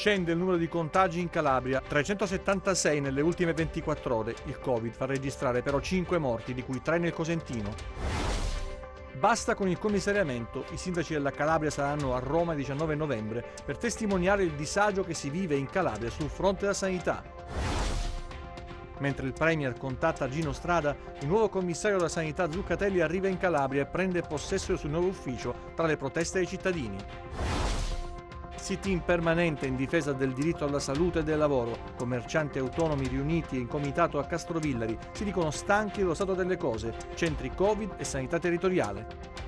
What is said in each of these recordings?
Scende il numero di contagi in Calabria, 376 nelle ultime 24 ore. Il Covid fa registrare però 5 morti, di cui 3 nel Cosentino. Basta con il commissariamento, i sindaci della Calabria saranno a Roma il 19 novembre per testimoniare il disagio che si vive in Calabria sul fronte della sanità. Mentre il Premier contatta Gino Strada, il nuovo commissario della sanità Zuccatelli arriva in Calabria e prende possesso sul nuovo ufficio tra le proteste dei cittadini. Sit-in permanente in difesa del diritto alla salute e del lavoro. Commercianti autonomi riuniti in comitato a Castrovillari si dicono stanchi dello stato delle cose. Centri Covid e sanità territoriale.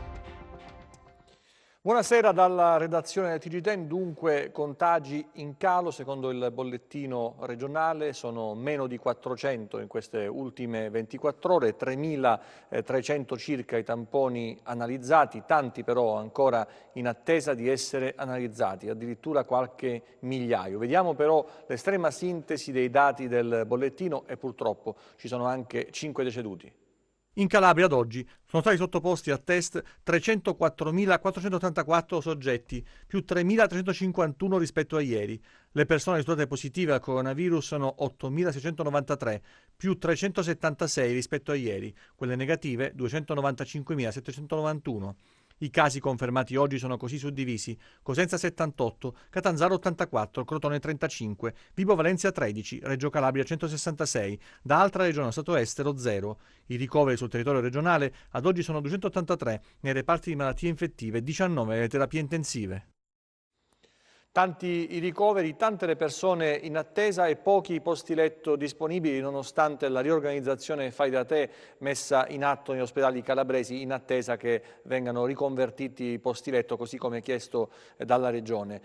Buonasera dalla redazione del TG10. Dunque, contagi in calo secondo il bollettino regionale, sono meno di 400 in queste ultime 24 ore, 3.300 circa i tamponi analizzati, tanti però ancora in attesa di essere analizzati, addirittura qualche migliaio. Vediamo però l'estrema sintesi dei dati del bollettino e purtroppo ci sono anche 5 deceduti. In Calabria ad oggi sono stati sottoposti a test 304.484 soggetti, più 3.351 rispetto a ieri. Le persone risultate positive al coronavirus sono 8.693, più 376 rispetto a ieri. Quelle negative 295.791. I casi confermati oggi sono così suddivisi: Cosenza 78, Catanzaro 84, Crotone 35, Vibo Valentia 13, Reggio Calabria 166, da altra regione stato estero 0. I ricoveri sul territorio regionale ad oggi sono 283, nei reparti di malattie infettive 19 nelle terapie intensive. Tanti i ricoveri, tante le persone in attesa e pochi i posti letto disponibili nonostante la riorganizzazione fai da te messa in atto negli ospedali calabresi in attesa che vengano riconvertiti i posti letto così come chiesto dalla Regione.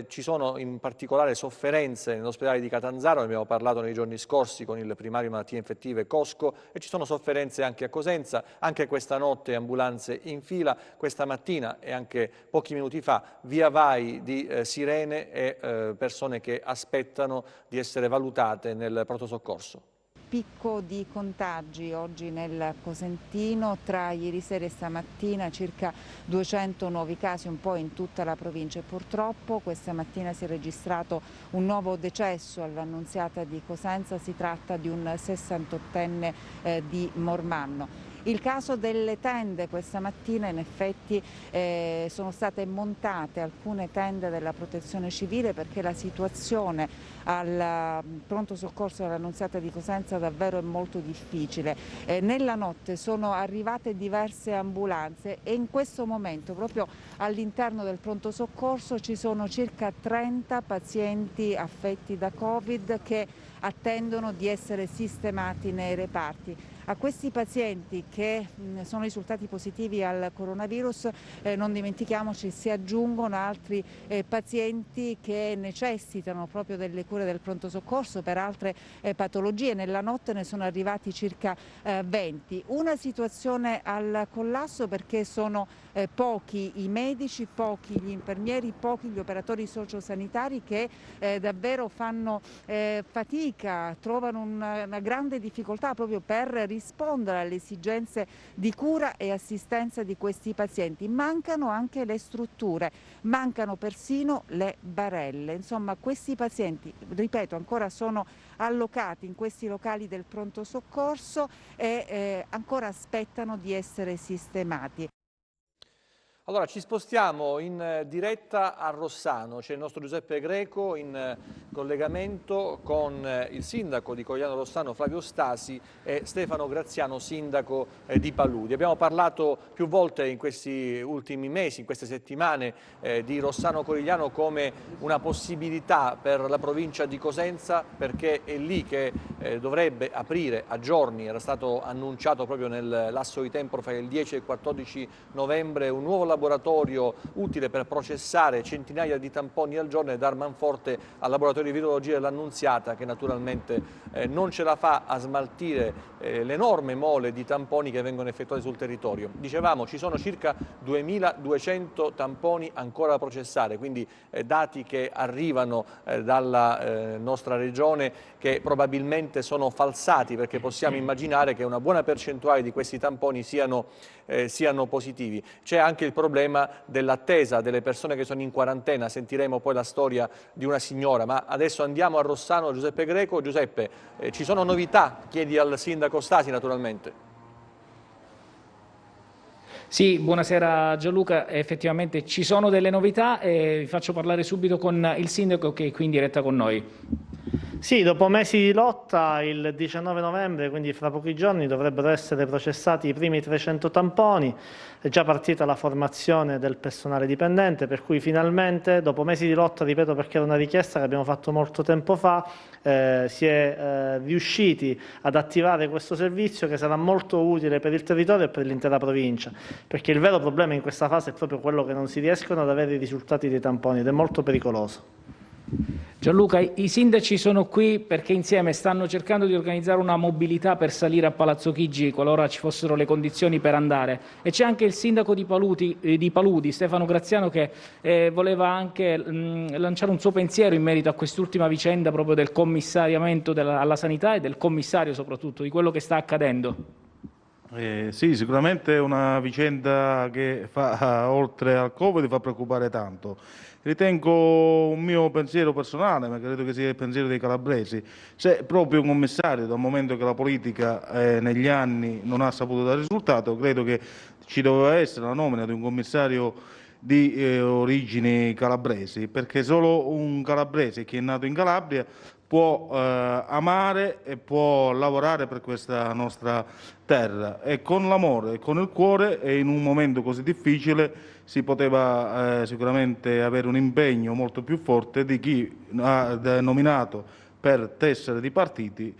Ci sono in particolare sofferenze nell'ospedale di Catanzaro, ne abbiamo parlato nei giorni scorsi con il primario malattie infettive Cosco, e ci sono sofferenze anche a Cosenza, anche questa notte ambulanze in fila, questa mattina e anche pochi minuti fa via vai di sirene e persone che aspettano di essere valutate nel pronto soccorso. Picco di contagi oggi nel Cosentino, tra ieri sera e stamattina circa 200 nuovi casi un po' in tutta la provincia e purtroppo questa mattina si è registrato un nuovo decesso all'Annunziata di Cosenza, si tratta di un 68enne di Mormanno. Il caso delle tende, questa mattina in effetti sono state montate alcune tende della Protezione Civile perché la situazione al pronto soccorso dell'Annunziata di Cosenza davvero è molto difficile. Nella notte sono arrivate diverse ambulanze e in questo momento proprio all'interno del pronto soccorso ci sono circa 30 pazienti affetti da Covid che attendono di essere sistemati nei reparti. A questi pazienti che sono risultati positivi al coronavirus non dimentichiamoci si aggiungono altri pazienti che necessitano proprio delle cure del pronto soccorso per altre patologie. Nella notte ne sono arrivati circa 20. Una situazione al collasso perché sono pochi i medici, pochi gli infermieri, pochi gli operatori sociosanitari che davvero fanno fatica, trovano una grande difficoltà proprio per rispondere alle esigenze di cura e assistenza di questi pazienti. Mancano anche le strutture, mancano persino le barelle. Insomma, questi pazienti, ripeto, ancora sono allocati in questi locali del pronto soccorso e ancora aspettano di essere sistemati. Allora ci spostiamo in diretta a Rossano, c'è il nostro Giuseppe Greco in collegamento con il sindaco di Cogliano Rossano Flavio Stasi e Stefano Graziano, sindaco di Paludi. Abbiamo parlato più volte in questi ultimi mesi, in queste settimane di Rossano Corigliano come una possibilità per la provincia di Cosenza perché è lì che dovrebbe aprire a giorni, era stato annunciato proprio nel lasso di tempo fra il 10 e il 14 novembre un nuovo laboratorio utile per processare centinaia di tamponi al giorno e dar manforte al laboratorio di virologia dell'Annunziata che naturalmente non ce la fa a smaltire l'enorme mole di tamponi che vengono effettuati sul territorio. Dicevamo ci sono circa 2200 tamponi ancora da processare, quindi dati che arrivano dalla nostra regione che probabilmente sono falsati perché possiamo immaginare che una buona percentuale di questi tamponi siano positivi. C'è anche il problema dell'attesa delle persone che sono in quarantena. Sentiremo poi la storia di una signora, ma adesso andiamo a Rossano, Giuseppe Greco. Giuseppe, ci sono novità? Chiedi al sindaco Stasi naturalmente. Sì, buonasera Gianluca, effettivamente ci sono delle novità e vi faccio parlare subito con il sindaco che è qui in diretta con noi. Sì, dopo mesi di lotta, il 19 novembre, quindi fra pochi giorni, dovrebbero essere processati i primi 300 tamponi. È già partita la formazione del personale dipendente, per cui finalmente, dopo mesi di lotta, ripeto perché era una richiesta che abbiamo fatto molto tempo fa, si è riusciti ad attivare questo servizio che sarà molto utile per il territorio e per l'intera provincia, perché il vero problema in questa fase è proprio quello che non si riescono ad avere i risultati dei tamponi ed è molto pericoloso. Gianluca, i sindaci sono qui perché insieme stanno cercando di organizzare una mobilità per salire a Palazzo Chigi qualora ci fossero le condizioni per andare, e c'è anche il sindaco di Paludi, Stefano Graziano, che voleva anche lanciare un suo pensiero in merito a quest'ultima vicenda proprio del commissariamento alla sanità e del commissario soprattutto, di quello che sta accadendo. Sì, sicuramente è una vicenda che oltre al Covid fa preoccupare tanto. Ritengo un mio pensiero personale, ma credo che sia il pensiero dei calabresi. Se proprio un commissario, dal momento che la politica negli anni non ha saputo dare risultato, credo che ci doveva essere la nomina di un commissario di origini calabresi, perché solo un calabrese che è nato in Calabria può amare e può lavorare per questa nostra terra, e con l'amore e con il cuore, e in un momento così difficile si poteva sicuramente avere un impegno molto più forte di chi ha nominato per tessere di partiti.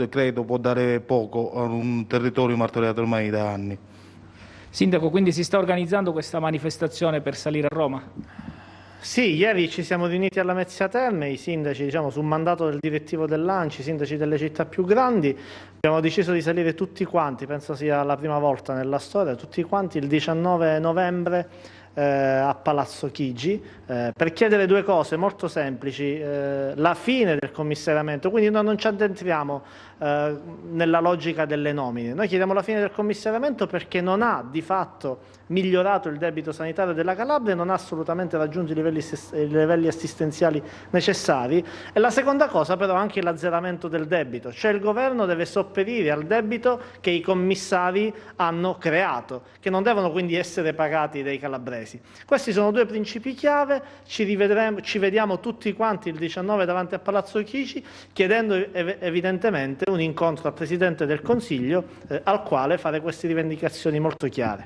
Credo può dare poco a un territorio martoriato ormai da anni. Sindaco, quindi si sta organizzando questa manifestazione per salire a Roma? Sì, ieri ci siamo riuniti alla Mezzia Terme, i sindaci, su mandato del direttivo dell'ANCI, i sindaci delle città più grandi. Abbiamo deciso di salire tutti quanti, penso sia la prima volta nella storia, tutti quanti il 19 novembre a Palazzo Chigi, per chiedere due cose molto semplici: la fine del commissariamento, quindi noi non ci addentriamo nella logica delle nomine, noi chiediamo la fine del commissariamento perché non ha di fatto migliorato il debito sanitario della Calabria, non ha assolutamente raggiunto i livelli assistenziali necessari, e la seconda cosa però anche l'azzeramento del debito, cioè il governo deve sopperire al debito che i commissari hanno creato, che non devono quindi essere pagati dai calabresi. Questi sono due principi chiave, ci vediamo tutti quanti il 19 davanti a Palazzo Chigi, chiedendo evidentemente un incontro al Presidente del Consiglio al quale fare queste rivendicazioni molto chiare.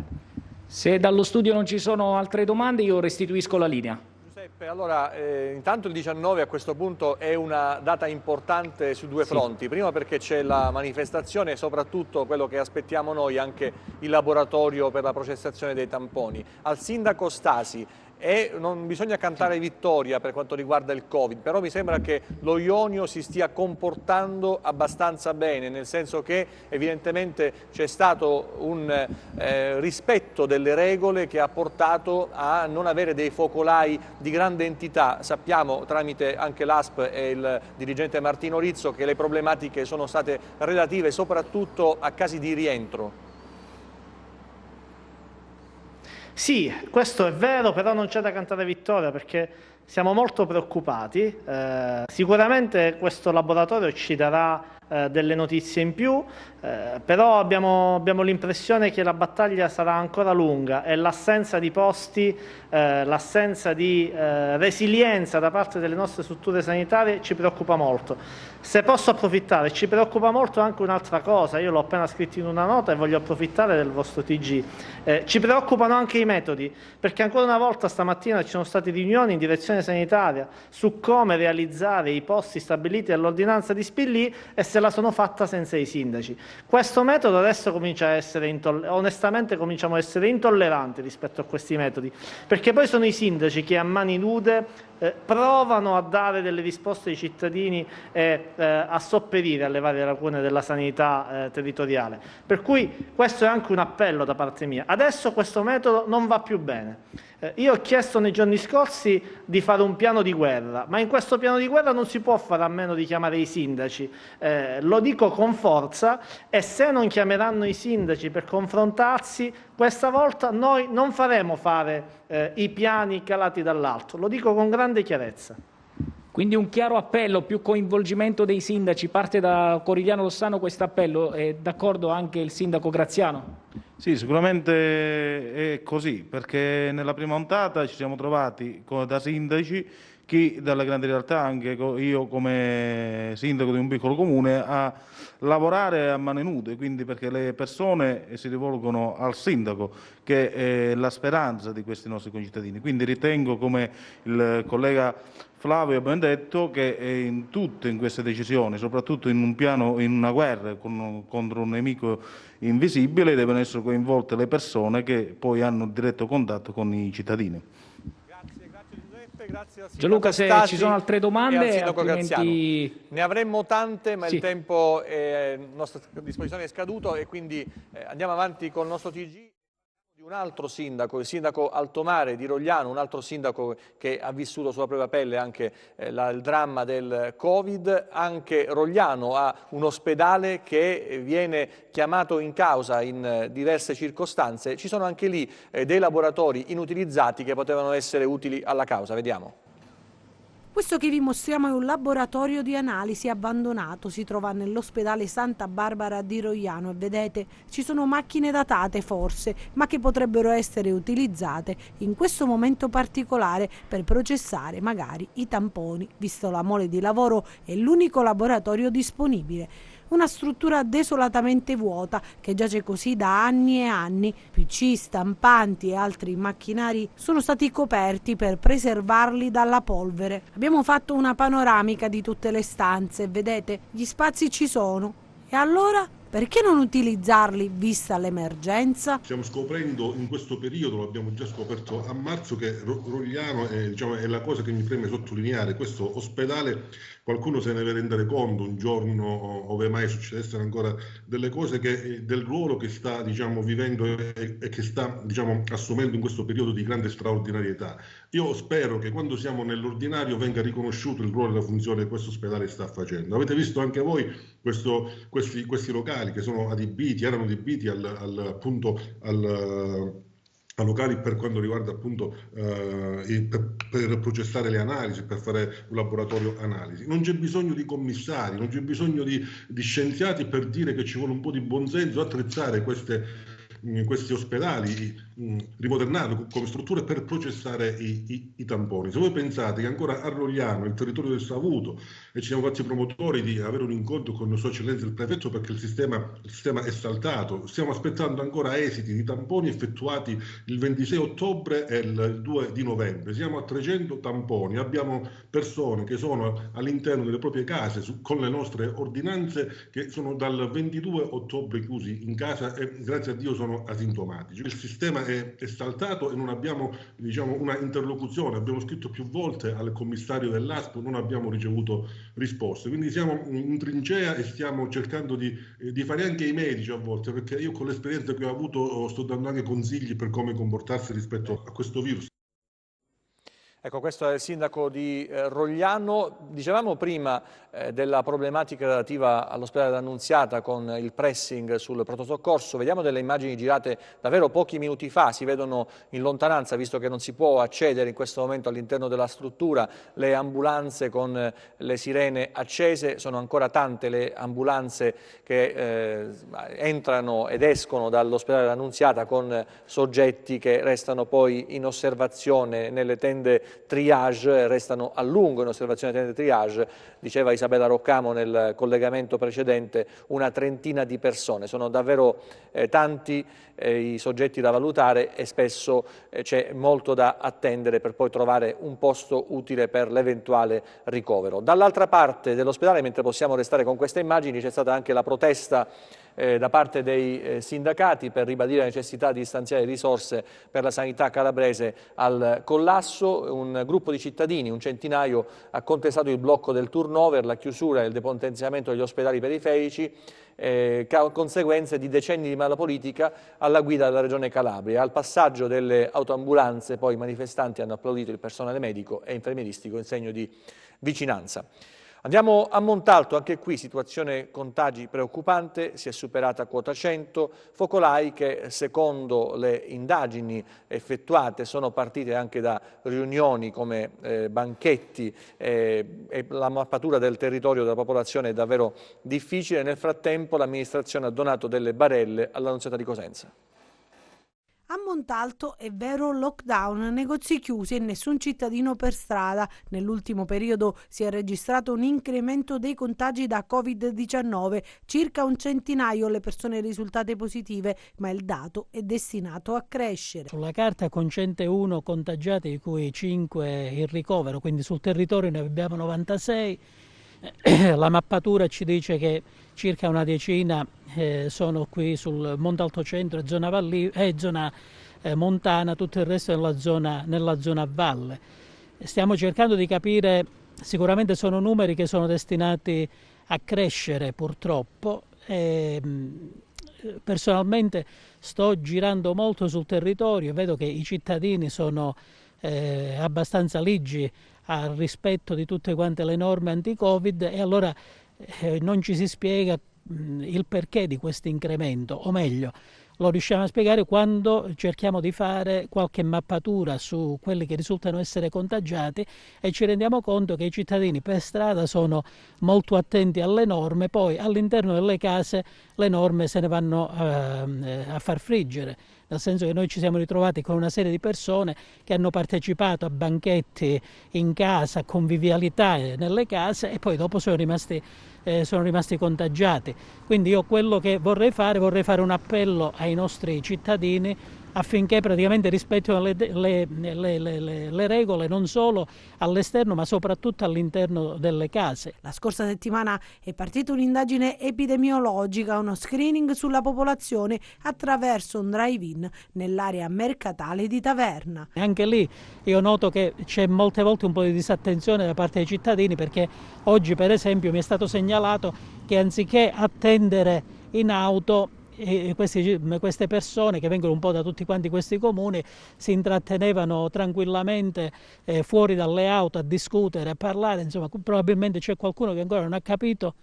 Se dallo studio non ci sono altre domande, io restituisco la linea. Giuseppe, allora, intanto il 19 a questo punto è una data importante su due fronti. Prima perché c'è la manifestazione e soprattutto quello che aspettiamo noi, anche il laboratorio per la processazione dei tamponi. Al sindaco Stasi, non bisogna cantare vittoria per quanto riguarda il Covid, però mi sembra che lo Ionio si stia comportando abbastanza bene, nel senso che evidentemente c'è stato un rispetto delle regole che ha portato a non avere dei focolai di grande entità. Sappiamo tramite anche l'ASP e il dirigente Martino Rizzo che le problematiche sono state relative soprattutto a casi di rientro. Sì, questo è vero, però non c'è da cantare vittoria perché siamo molto preoccupati. Sicuramente questo laboratorio ci darà delle notizie in più, però abbiamo l'impressione che la battaglia sarà ancora lunga e l'assenza di posti, l'assenza di resilienza da parte delle nostre strutture sanitarie ci preoccupa molto. Se posso approfittare, ci preoccupa molto anche un'altra cosa, io l'ho appena scritto in una nota e voglio approfittare del vostro TG. Ci preoccupano anche i metodi, perché ancora una volta stamattina ci sono state riunioni in direzione sanitaria su come realizzare i posti stabiliti dall'ordinanza di Spillì e se la sono fatta senza i sindaci. Questo metodo adesso comincia a essere, onestamente cominciamo a essere intolleranti rispetto a questi metodi, perché poi sono i sindaci che a mani nude provano a dare delle risposte ai cittadini e a sopperire alle varie lacune della sanità territoriale. Per cui questo è anche un appello da parte mia. Adesso questo metodo non va più bene. Io ho chiesto nei giorni scorsi di fare un piano di guerra, ma in questo piano di guerra non si può fare a meno di chiamare i sindaci. Lo dico con forza, e se non chiameranno i sindaci per confrontarsi, questa volta noi non faremo fare i piani calati dall'alto, lo dico con grande chiarezza. Quindi un chiaro appello, più coinvolgimento dei sindaci, parte da Corigliano Rossano questo appello, è d'accordo anche il sindaco Graziano? Sì, sicuramente è così, perché nella prima ondata ci siamo trovati da sindaci, chi dalle grandi realtà, anche io come sindaco di un piccolo comune, a lavorare a mani nude, quindi perché le persone si rivolgono al sindaco, che è la speranza di questi nostri concittadini. Quindi ritengo, come il collega Flavio abbiamo detto, che in queste decisioni, soprattutto in un piano, in una guerra contro un nemico invisibile, devono essere coinvolte le persone che poi hanno diretto contatto con i cittadini. Grazie Giuseppe, grazie al Gianluca, se Stasi ci sono altre domande, altrimenti... Ne avremmo tante, ma sì. il tempo a nostra disposizione è scaduto e quindi andiamo avanti con il nostro TG. Di un altro sindaco, il sindaco Altomare di Rogliano, un altro sindaco che ha vissuto sulla propria pelle anche il dramma del Covid. Anche Rogliano ha un ospedale che viene chiamato in causa in diverse circostanze. Ci sono anche lì dei laboratori inutilizzati che potevano essere utili alla causa. Vediamo. Questo che vi mostriamo è un laboratorio di analisi abbandonato, si trova nell'ospedale Santa Barbara di Rogliano e vedete ci sono macchine datate forse, ma che potrebbero essere utilizzate in questo momento particolare per processare magari i tamponi, visto la mole di lavoro è l'unico laboratorio disponibile. Una struttura desolatamente vuota che giace così da anni e anni. PC, stampanti e altri macchinari sono stati coperti per preservarli dalla polvere. Abbiamo fatto una panoramica di tutte le stanze, vedete, gli spazi ci sono. E allora? Perché non utilizzarli vista l'emergenza? Stiamo scoprendo in questo periodo, lo abbiamo già scoperto a marzo, che Rogliano è la cosa che mi preme sottolineare. Questo ospedale, qualcuno se ne deve rendere conto un giorno, ove mai succedessero ancora delle cose, del ruolo che sta vivendo e che sta assumendo in questo periodo di grande straordinarietà. Io spero che quando siamo nell'ordinario venga riconosciuto il ruolo e la funzione che questo ospedale sta facendo. Avete visto anche voi questi locali che erano adibiti a locali per quanto riguarda appunto per processare le analisi, per fare un laboratorio analisi. Non c'è bisogno di commissari, non c'è bisogno di scienziati per dire che ci vuole un po' di buonsenso attrezzare questi ospedali, rimodernarli come strutture per processare i tamponi. Se voi pensate che ancora a Rogliano, il territorio del Savuto, e ci siamo fatti promotori di avere un incontro con Sua Eccellenza il Prefetto perché il sistema è saltato, stiamo aspettando ancora esiti di tamponi effettuati il 26 ottobre e il 2 di novembre. Siamo a 300 tamponi, abbiamo persone che sono all'interno delle proprie case con le nostre ordinanze che sono dal 22 ottobre chiusi in casa e grazie a Dio sono asintomatici. Il sistema è saltato e non abbiamo una interlocuzione, abbiamo scritto più volte al commissario dell'ASP, non abbiamo ricevuto risposte, quindi siamo in trincea e stiamo cercando di fare anche i medici a volte, perché io con l'esperienza che ho avuto sto dando anche consigli per come comportarsi rispetto a questo virus. Ecco, questo è il sindaco di Rogliano. Dicevamo prima della problematica relativa all'ospedale dell'Annunziata con il pressing sul pronto soccorso. Vediamo delle immagini girate davvero pochi minuti fa, si vedono in lontananza, visto che non si può accedere in questo momento all'interno della struttura, le ambulanze con le sirene accese. Sono ancora tante le ambulanze che entrano ed escono dall'ospedale dell'Annunziata con soggetti che restano poi in osservazione nelle tende triage, restano a lungo in osservazione tende triage. Diceva Isabella Roccamo nel collegamento precedente, una trentina di persone. Sono davvero tanti i soggetti da valutare e spesso c'è molto da attendere per poi trovare un posto utile per l'eventuale ricovero. Dall'altra parte dell'ospedale, mentre possiamo restare con queste immagini, c'è stata anche la protesta da parte dei sindacati per ribadire la necessità di stanziare risorse per la sanità calabrese al collasso. Un gruppo di cittadini, un centinaio, ha contestato il blocco del turnover, la chiusura e il depotenziamento degli ospedali periferici, conseguenze di decenni di mala politica alla guida della Regione Calabria. Al passaggio delle autoambulanze poi i manifestanti hanno applaudito il personale medico e infermieristico in segno di vicinanza. Andiamo a Montalto, anche qui situazione contagi preoccupante, si è superata quota 100, focolai che secondo le indagini effettuate sono partite anche da riunioni come banchetti e la mappatura del territorio della popolazione è davvero difficile. Nel frattempo l'amministrazione ha donato delle barelle all'Annunziata di Cosenza. A Montalto è vero lockdown, negozi chiusi e nessun cittadino per strada. Nell'ultimo periodo si è registrato un incremento dei contagi da Covid-19, circa un centinaio le persone risultate positive, ma il dato è destinato a crescere. Sulla carta con 101 contagiati, di cui 5 in ricovero, quindi sul territorio ne abbiamo 96. La mappatura ci dice che circa una decina sono qui sul Montalto Centro e zona montana, tutto il resto nella zona a valle. Stiamo cercando di capire, sicuramente sono numeri che sono destinati a crescere purtroppo. Personalmente sto girando molto sul territorio, vedo che i cittadini sono abbastanza ligi al rispetto di tutte quante le norme anti-Covid e allora non ci si spiega il perché di questo incremento, o meglio, lo riusciamo a spiegare quando cerchiamo di fare qualche mappatura su quelli che risultano essere contagiati e ci rendiamo conto che i cittadini per strada sono molto attenti alle norme, poi all'interno delle case le norme se ne vanno a far friggere. Nel senso che noi ci siamo ritrovati con una serie di persone che hanno partecipato a banchetti in casa, convivialità nelle case e poi dopo sono rimasti contagiati. Quindi io quello che vorrei fare un appello ai nostri cittadini affinché praticamente rispettino le regole non solo all'esterno ma soprattutto all'interno delle case. La scorsa settimana è partita un'indagine epidemiologica, uno screening sulla popolazione attraverso un drive-in nell'area mercatale di Taverna. Anche lì io noto che c'è molte volte un po' di disattenzione da parte dei cittadini, perché oggi per esempio mi è stato segnalato che anziché attendere in auto queste persone che vengono un po' da tutti quanti questi comuni si intrattenevano tranquillamente fuori dalle auto a discutere, a parlare, insomma probabilmente c'è qualcuno che ancora non ha capito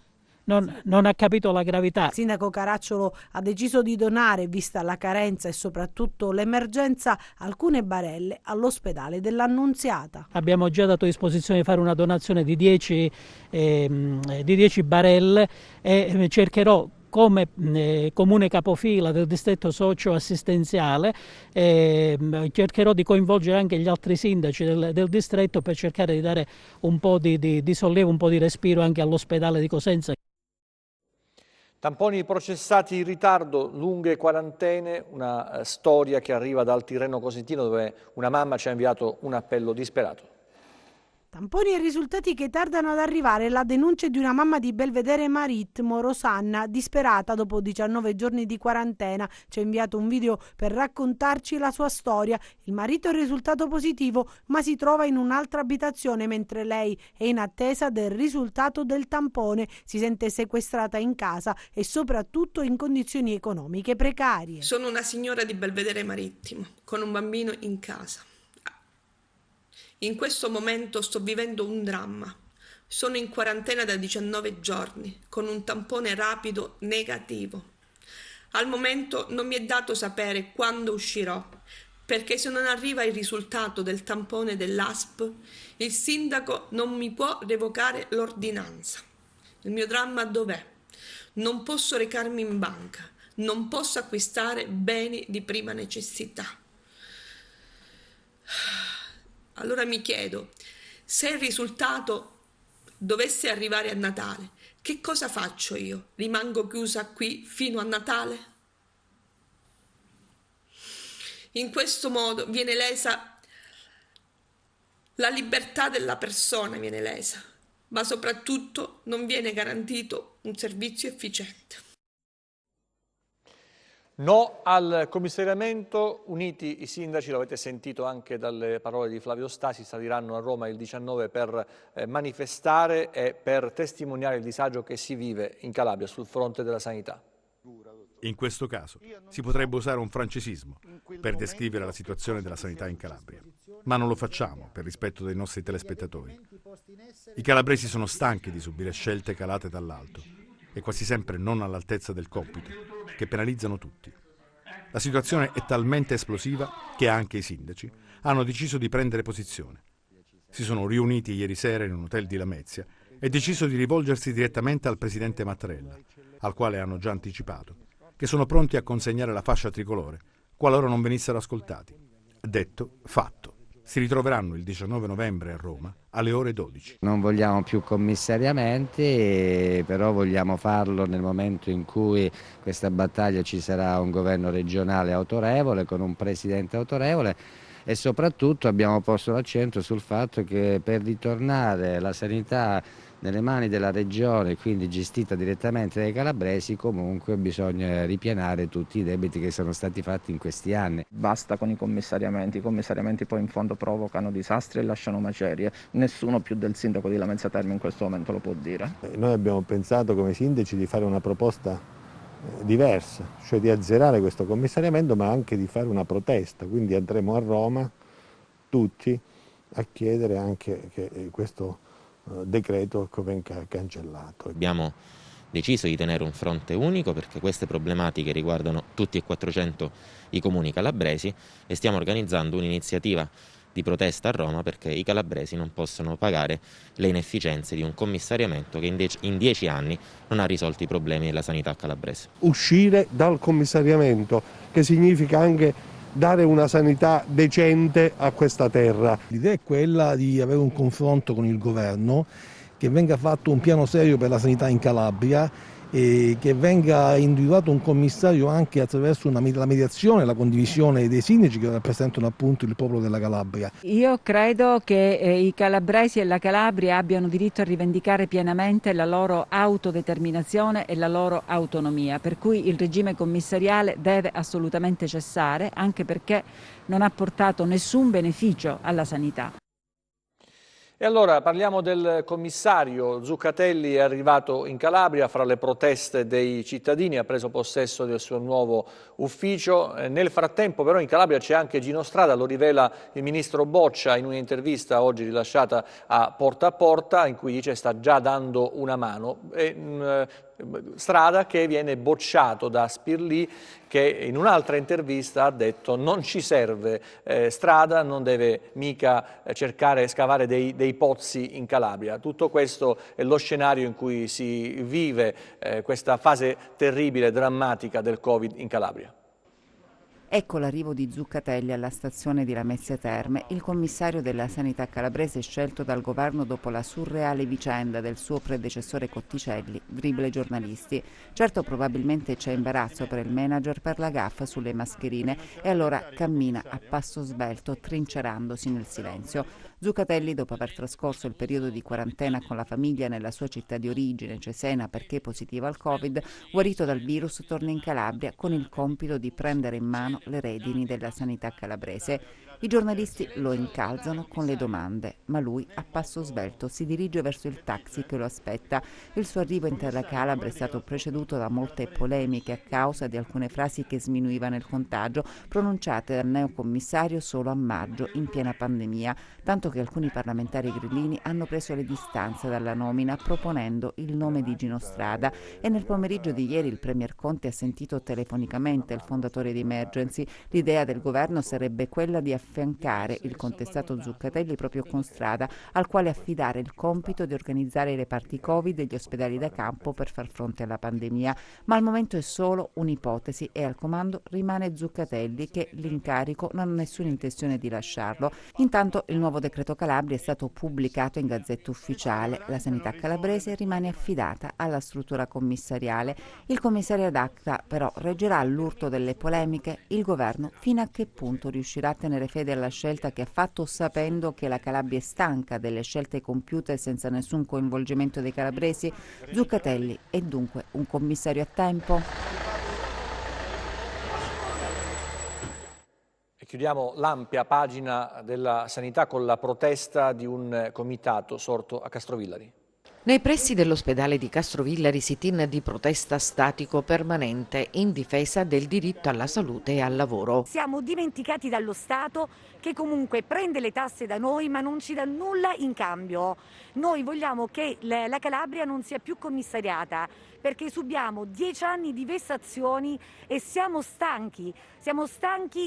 la gravità. Il sindaco Caracciolo ha deciso di donare, vista la carenza e soprattutto l'emergenza, alcune barelle all'ospedale dell'Annunziata. Abbiamo già dato a disposizione di fare una donazione di 10 barelle e cercherò come comune capofila del distretto socio-assistenziale cercherò di coinvolgere anche gli altri sindaci del distretto per cercare di dare un po' di sollievo, un po' di respiro anche all'ospedale di Cosenza. Tamponi processati in ritardo, lunghe quarantene, una storia che arriva dal Tirreno Cosentino dove una mamma ci ha inviato un appello disperato. Tamponi e risultati che tardano ad arrivare, la denuncia di una mamma di Belvedere Marittimo, Rosanna, disperata dopo 19 giorni di quarantena. Ci ha inviato un video per raccontarci la sua storia. Il marito è risultato positivo, ma si trova in un'altra abitazione mentre lei è in attesa del risultato del tampone. Si sente sequestrata in casa e soprattutto in condizioni economiche precarie. Sono una signora di Belvedere Marittimo, con un bambino in casa. In questo momento sto vivendo un dramma. Sono in quarantena da 19 giorni, con un tampone rapido negativo. Al momento non mi è dato sapere quando uscirò, perché se non arriva il risultato del tampone dell'ASP, il sindaco non mi può revocare l'ordinanza. Il mio dramma dov'è? Non posso recarmi in banca, non posso acquistare beni di prima necessità. Allora mi chiedo, se il risultato dovesse arrivare a Natale, che cosa faccio io? Rimango chiusa qui fino a Natale? In questo modo viene lesa la libertà della persona, viene lesa, ma soprattutto non viene garantito un servizio efficiente. No al commissariamento, uniti i sindaci, lo avete sentito anche dalle parole di Flavio Stasi, saliranno a Roma il 19 per manifestare e per testimoniare il disagio che si vive in Calabria sul fronte della sanità. In questo caso si potrebbe usare un francesismo per descrivere la situazione della sanità in Calabria, ma non lo facciamo per rispetto dei nostri telespettatori. I calabresi sono stanchi di subire scelte calate dall'alto e quasi sempre non all'altezza del compito, che penalizzano tutti. La situazione è talmente esplosiva che anche i sindaci hanno deciso di prendere posizione. Si sono riuniti ieri sera in un hotel di Lamezia e deciso di rivolgersi direttamente al presidente Mattarella, al quale hanno già anticipato che sono pronti a consegnare la fascia tricolore qualora non venissero ascoltati. Detto, fatto. Si ritroveranno il 19 novembre a Roma alle ore 12. Non vogliamo più commissariamenti, però vogliamo farlo nel momento in cui questa battaglia ci sarà un governo regionale autorevole, con un presidente autorevole, e soprattutto abbiamo posto l'accento sul fatto che per ritornare la sanità nelle mani della regione, quindi gestita direttamente dai calabresi, comunque bisogna ripianare tutti i debiti che sono stati fatti in questi anni. Basta con i commissariamenti poi in fondo provocano disastri e lasciano macerie, nessuno più del sindaco di Lamezia Terme in questo momento lo può dire. Noi abbiamo pensato come sindaci di fare una proposta diversa, cioè di azzerare questo commissariamento ma anche di fare una protesta, quindi andremo a Roma tutti a chiedere anche che questo decreto venga cancellato. Abbiamo deciso di tenere un fronte unico perché queste problematiche riguardano tutti e 400 i comuni calabresi e stiamo organizzando un'iniziativa di protesta a Roma perché i calabresi non possono pagare le inefficienze di un commissariamento che in 10 anni non ha risolto i problemi della sanità calabrese. Uscire dal commissariamento, che significa anche dare una sanità decente a questa terra. L'idea è quella di avere un confronto con il governo, che venga fatto un piano serio per la sanità in Calabria e che venga individuato un commissario anche attraverso la mediazione e la condivisione dei sindaci che rappresentano appunto il popolo della Calabria. Io credo che i calabresi e la Calabria abbiano diritto a rivendicare pienamente la loro autodeterminazione e la loro autonomia, per cui il regime commissariale deve assolutamente cessare, anche perché non ha portato nessun beneficio alla sanità. E allora parliamo del commissario. Zuccatelli è arrivato in Calabria fra le proteste dei cittadini, ha preso possesso del suo nuovo ufficio. Nel frattempo però in Calabria c'è anche Gino Strada, lo rivela il ministro Boccia in un'intervista oggi rilasciata a Porta, in cui dice sta già dando una mano. Strada che viene bocciato da Spirlì, che in un'altra intervista ha detto non ci serve Strada, non deve mica cercare scavare dei pozzi in Calabria. Tutto questo è lo scenario in cui si vive questa fase terribile, drammatica del Covid in Calabria. Ecco l'arrivo di Zuccatelli alla stazione di Lamezia Terme, il commissario della sanità calabrese scelto dal governo dopo la surreale vicenda del suo predecessore Cotticelli, dribbla i giornalisti. Certo, probabilmente c'è imbarazzo per il manager per la gaffa sulle mascherine e allora cammina a passo svelto, trincerandosi nel silenzio. Zuccatelli, dopo aver trascorso il periodo di quarantena con la famiglia nella sua città di origine, Cesena, perché positiva al Covid, guarito dal virus, torna in Calabria con il compito di prendere in mano le redini della sanità calabrese. I giornalisti lo incalzano con le domande, ma lui a passo svelto si dirige verso il taxi che lo aspetta. Il suo arrivo in terra calabra è stato preceduto da molte polemiche a causa di alcune frasi che sminuivano il contagio, pronunciate dal neocommissario solo a maggio, in piena pandemia, tanto che alcuni parlamentari grillini hanno preso le distanze dalla nomina proponendo il nome di Gino Strada, e nel pomeriggio di ieri il premier Conte ha sentito telefonicamente il fondatore di Emergency. L'idea del governo sarebbe quella di affiancare il contestato Zuccatelli proprio con Strada, al quale affidare il compito di organizzare i reparti Covid e gli ospedali da campo per far fronte alla pandemia. Ma al momento è solo un'ipotesi e al comando rimane Zuccatelli, che l'incarico non ha nessuna intenzione di lasciarlo. Intanto il nuovo decreto Calabria è stato pubblicato in Gazzetta Ufficiale. La sanità calabrese rimane affidata alla struttura commissariale. Il commissario ad acta però reggerà l'urto delle polemiche. Il governo fino a che punto riuscirà a tenere fede alla scelta che ha fatto, sapendo che la Calabria è stanca delle scelte compiute senza nessun coinvolgimento dei calabresi? Zuccatelli è dunque un commissario a tempo? E chiudiamo l'ampia pagina della sanità con la protesta di un comitato sorto a Castrovillari. Nei pressi dell'ospedale di Castrovillari sit-in di protesta statico permanente in difesa del diritto alla salute e al lavoro. Siamo dimenticati dallo Stato che comunque prende le tasse da noi ma non ci dà nulla in cambio. Noi vogliamo che la Calabria non sia più commissariata perché subiamo 10 anni di vessazioni e siamo stanchi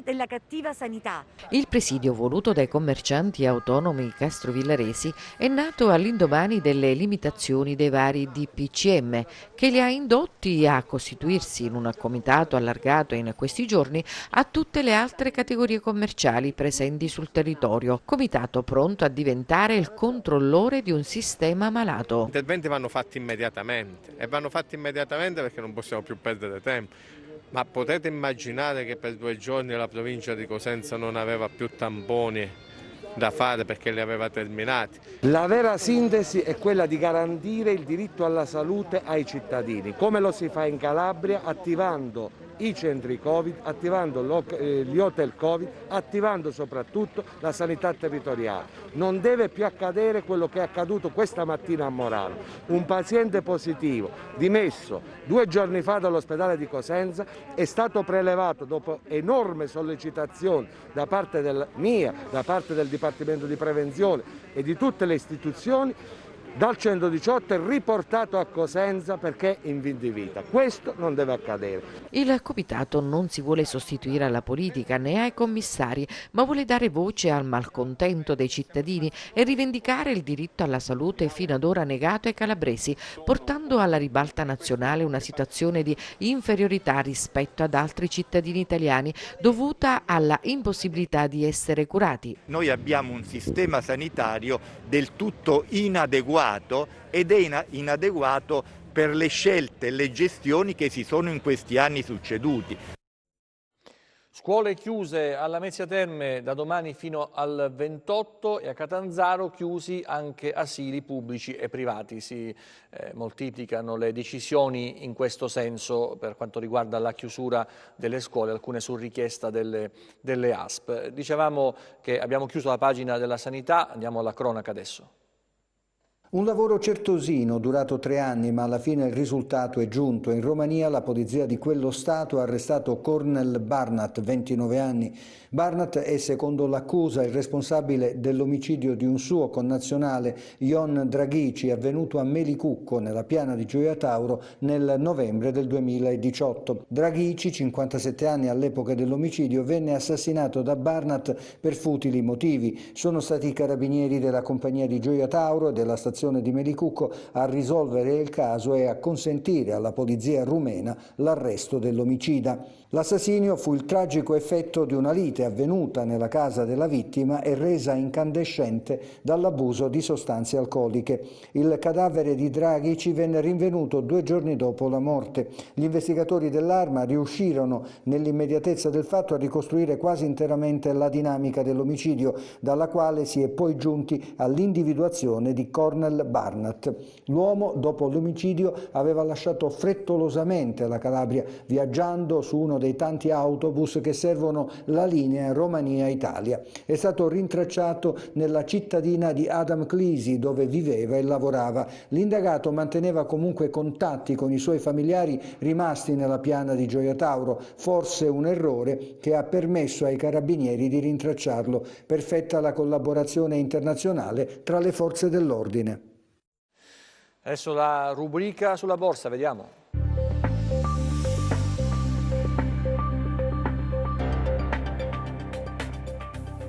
della cattiva sanità. Il presidio voluto dai commercianti autonomi castrovillaresi è nato all'indomani delle limitazioni dei vari DPCM che li ha indotti a costituirsi in un comitato allargato in questi giorni a tutte le altre categorie commerciali presenti sul territorio, comitato pronto a diventare il controllore di un sistema malato. Gli interventi vanno fatti immediatamente e vanno fatti immediatamente perché non possiamo più perdere tempo. Ma potete immaginare che per 2 giorni la provincia di Cosenza non aveva più tamponi da fare perché li aveva terminati? La vera sintesi è quella di garantire il diritto alla salute ai cittadini, come lo si fa in Calabria attivando i centri Covid, attivando gli hotel Covid, attivando soprattutto la sanità territoriale. Non deve più accadere quello che è accaduto questa mattina a Morano. Un paziente positivo dimesso 2 giorni fa dall'ospedale di Cosenza è stato prelevato dopo enorme sollecitazione da parte da parte del Dipartimento di Prevenzione e di tutte le istituzioni. Dal 118 è riportato a Cosenza perché è in fin di vita. Questo non deve accadere. Il comitato non si vuole sostituire alla politica né ai commissari, ma vuole dare voce al malcontento dei cittadini e rivendicare il diritto alla salute fino ad ora negato ai calabresi, portando alla ribalta nazionale una situazione di inferiorità rispetto ad altri cittadini italiani dovuta alla impossibilità di essere curati. Noi abbiamo un sistema sanitario del tutto inadeguato ed è inadeguato per le scelte e le gestioni che si sono in questi anni succeduti. Scuole chiuse alla Lamezia Terme da domani fino al 28 e a Catanzaro chiusi anche asili pubblici e privati. Si moltiplicano le decisioni in questo senso per quanto riguarda la chiusura delle scuole, alcune su richiesta delle ASP. Dicevamo che abbiamo chiuso la pagina della sanità, andiamo alla cronaca adesso. Un lavoro certosino durato 3 anni, ma alla fine il risultato è giunto. In Romania la polizia di quello Stato ha arrestato Cornel Barnat, 29 anni. Barnat è, secondo l'accusa, il responsabile dell'omicidio di un suo connazionale, Ion Draghici, avvenuto a Melicucco, nella piana di Gioia Tauro, nel novembre del 2018. Draghici, 57 anni all'epoca dell'omicidio, venne assassinato da Barnat per futili motivi. Sono stati i carabinieri della compagnia di Gioia Tauro e della stazione di Melicucco a risolvere il caso e a consentire alla polizia rumena l'arresto dell'omicida. L'assassinio fu il tragico effetto di una lite avvenuta nella casa della vittima e resa incandescente dall'abuso di sostanze alcoliche. Il cadavere di Draghici venne rinvenuto 2 giorni dopo la morte. Gli investigatori dell'Arma riuscirono nell'immediatezza del fatto a ricostruire quasi interamente la dinamica dell'omicidio, dalla quale si è poi giunti all'individuazione di Cornel Barnat. L'uomo, dopo l'omicidio, aveva lasciato frettolosamente la Calabria, viaggiando su uno dei tanti autobus che servono la linea Romania-Italia. È stato rintracciato nella cittadina di Adam Clisi, dove viveva e lavorava. L'indagato manteneva comunque contatti con i suoi familiari rimasti nella piana di Gioia Tauro, forse un errore che ha permesso ai carabinieri di rintracciarlo. Perfetta la collaborazione internazionale tra le forze dell'ordine. Adesso la rubrica sulla borsa, vediamo.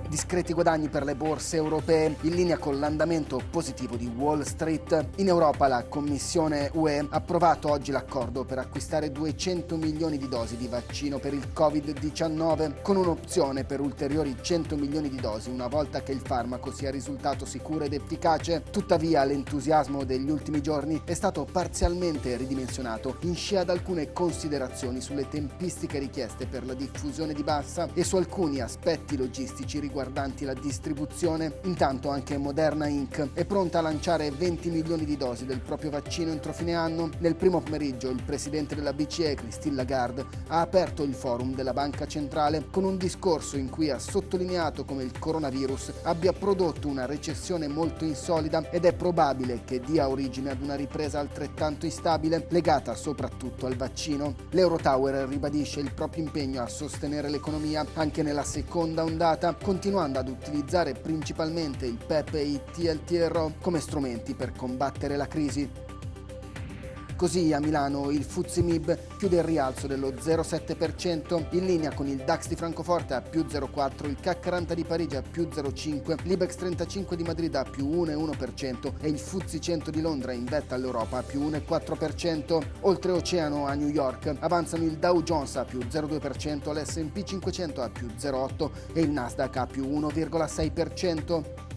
Discreti guadagni per le borse europee in linea con l'andamento positivo di Wall Street. In Europa la Commissione UE ha approvato oggi l'accordo per acquistare 200 milioni di dosi di vaccino per il Covid-19 con un'opzione per ulteriori 100 milioni di dosi una volta che il farmaco sia risultato sicuro ed efficace. Tuttavia l'entusiasmo degli ultimi giorni è stato parzialmente ridimensionato in scia ad alcune considerazioni sulle tempistiche richieste per la diffusione di massa e su alcuni aspetti logistici riguardanti riguardanti la distribuzione. Intanto anche Moderna Inc. è pronta a lanciare 20 milioni di dosi del proprio vaccino entro fine anno. Nel primo pomeriggio il presidente della BCE, Christine Lagarde, ha aperto il forum della Banca Centrale con un discorso in cui ha sottolineato come il coronavirus abbia prodotto una recessione molto insolida ed è probabile che dia origine ad una ripresa altrettanto instabile, legata soprattutto al vaccino. L'Eurotower ribadisce il proprio impegno a sostenere l'economia anche nella seconda ondata, continuando ad utilizzare principalmente il PEP e i TLTRO come strumenti per combattere la crisi. Così a Milano il FTSE MIB chiude il rialzo dello 0,7%, in linea con il DAX di Francoforte a più 0,4%, il CAC 40 di Parigi a più 0,5%, l'Ibex 35 di Madrid a più 1,1% e il FTSE 100 di Londra in vetta all'Europa a più 1,4%. Oltreoceano a New York avanzano il Dow Jones a più 0,2%, l'S&P 500 a più 0,8% e il Nasdaq a più 1,6%.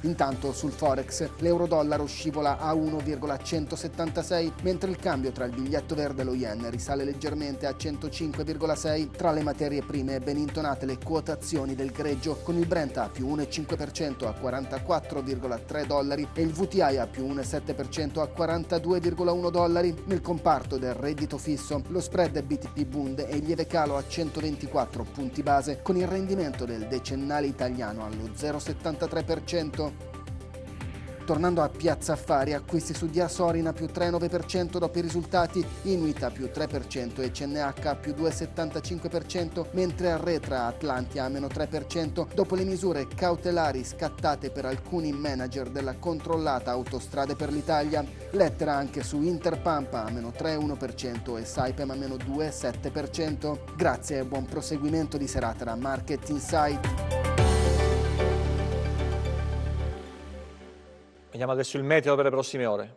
Intanto sul Forex l'euro-dollaro scivola a 1,176, mentre il cambio tra il biglietto verde e lo yen risale leggermente a 105,6. Tra le materie prime ben intonate le quotazioni del greggio, con il Brent a più 1,5% a 44,3 dollari e il VTI a più 1,7% a 42,1 dollari. Nel comparto del reddito fisso lo spread BTP Bund è in lieve calo a 124 punti base, con il rendimento del decennale italiano allo 0,73%. Tornando a Piazza Affari, acquisti su Diasorin a più 3,9% dopo i risultati, Inuit a più 3% e CNH a più 2,75%, mentre arretra Atlantia a meno 3% dopo le misure cautelari scattate per alcuni manager della controllata Autostrade per l'Italia. Lettera anche su Interpampa a meno 3,1% e Saipem a meno 2,7%. Grazie e buon proseguimento di serata da Market Insight. Vediamo adesso il meteo per le prossime ore.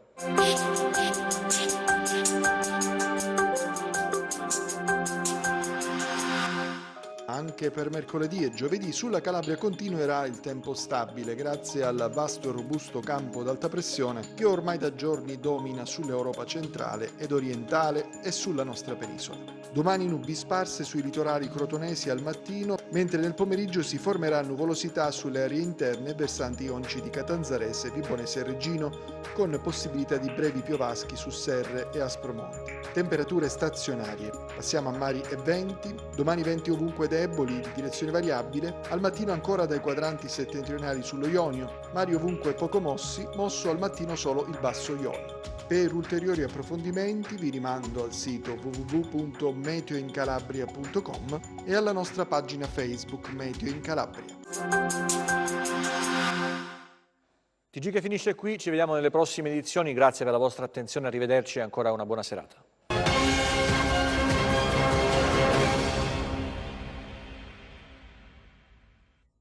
Anche per mercoledì e giovedì sulla Calabria continuerà il tempo stabile grazie al vasto e robusto campo d'alta pressione che ormai da giorni domina sull'Europa centrale ed orientale e sulla nostra penisola. Domani nubi sparse sui litorali crotonesi al mattino, mentre nel pomeriggio si formerà nuvolosità sulle aree interne versanti ionci di Catanzarese, Vibonese e Reggino, con possibilità di brevi piovaschi su Serre e Aspromonte. Temperature stazionarie. Passiamo a mari e venti. Domani venti ovunque deboli di direzione variabile, al mattino ancora dai quadranti settentrionali sullo Ionio, mari ovunque poco mossi, mosso al mattino solo il basso Ionio. Per ulteriori approfondimenti vi rimando al sito www.meteoincalabria.com e alla nostra pagina Facebook Meteo in Calabria. TG che finisce qui, ci vediamo nelle prossime edizioni, grazie per la vostra attenzione, arrivederci e ancora una buona serata.